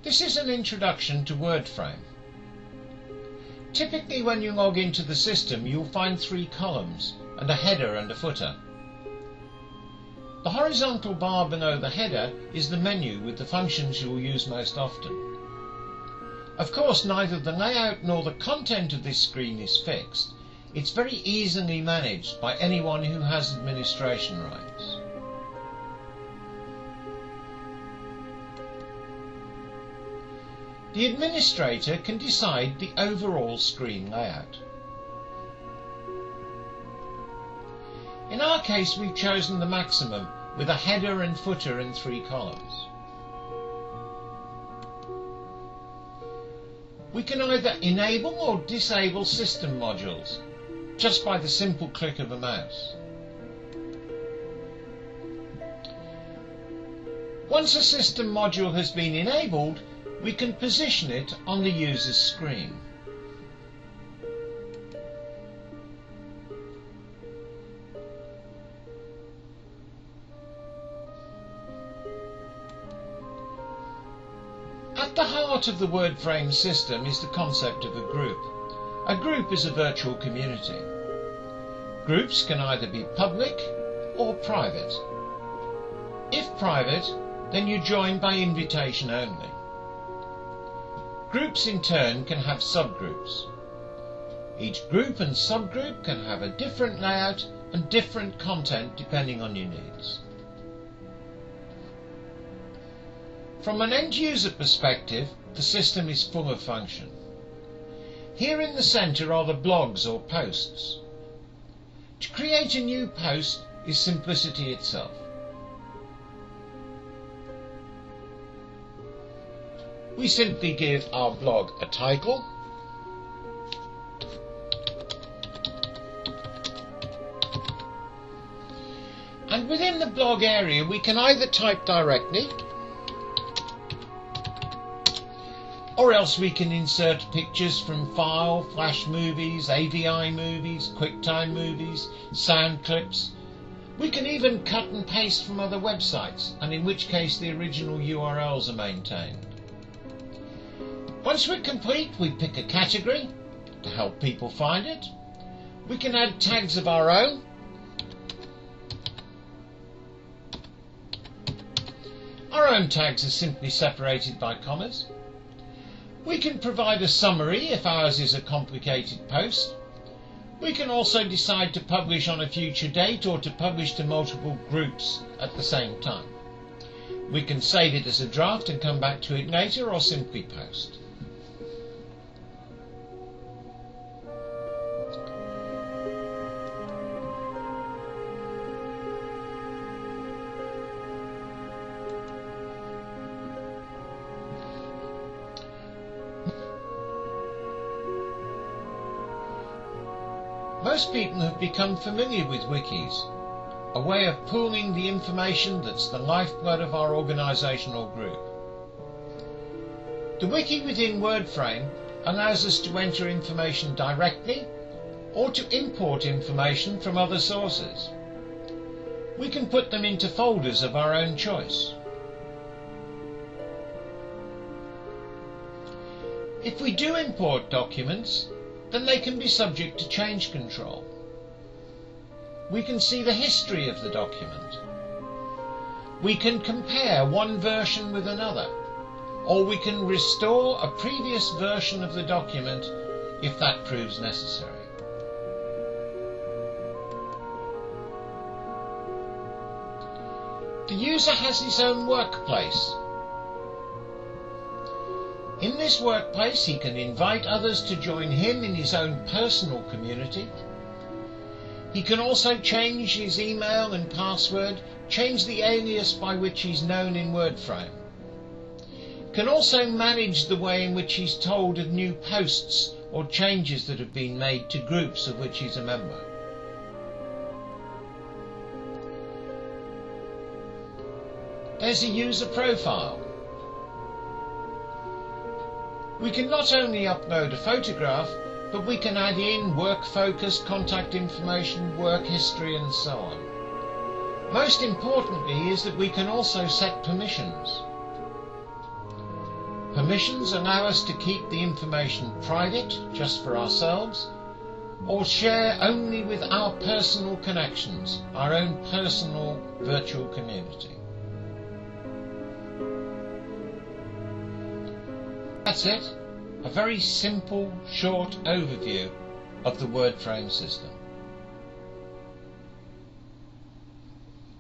This is an introduction to Wordframe. Typically when you log into the system you'll find 3 columns and a header and a footer. The horizontal bar below the header is the menu with the functions you'll use most often. Of course, neither the layout nor the content of this screen is fixed. It's very easily managed by anyone who has administration rights. The administrator can decide the overall screen layout. In our case, we've chosen the maximum with a header and footer and 3 columns. We can either enable or disable system modules just by the simple click of a mouse. Once a system module has been enabled, we can position it on the user's screen. At the heart of the Wordframe system is the concept of a group. A group is a virtual community. Groups can either be public or private. If private, then you join by invitation only. Groups in turn can have subgroups. Each group and subgroup can have a different layout and different content depending on your needs. From an end-user perspective, the system is full of function. Here in the center are the blogs or posts. To create a new post is simplicity itself. We simply give our blog a title, and within the blog area we can either type directly or else we can insert pictures from file, flash movies, AVI movies, QuickTime movies, sound clips. We can even cut and paste from other websites, and in which case the original URLs are maintained. Once we're complete, we pick a category to help people find it. We can add tags of our own. Our own tags are simply separated by commas. We can provide a summary if ours is a complicated post. We can also decide to publish on a future date or to publish to multiple groups at the same time. We can save it as a draft and come back to it later, or simply post. Most people have become familiar with wikis, a way of pooling the information that's the lifeblood of our organisational group. The wiki within Wordframe allows us to enter information directly or to import information from other sources. We can put them into folders of our own choice. If we do import documents, then they can be subject to change control. We can see the history of the document. We can compare one version with another, or we can restore a previous version of the document if that proves necessary. The user has his own workplace. In this workplace, he can invite others to join him in his own personal community. He can also change his email and password, change the alias by which he's known in Wordframe. Can also manage the way in which he's told of new posts or changes that have been made to groups of which he's a member. There's a user profile. We can not only upload a photograph, but we can add in work focus, contact information, work history, and so on. Most importantly is that we can also set permissions. Permissions allow us to keep the information private, just for ourselves, or share only with our personal connections, our own personal virtual community. That's it. A very simple, short overview of the Wordframe system.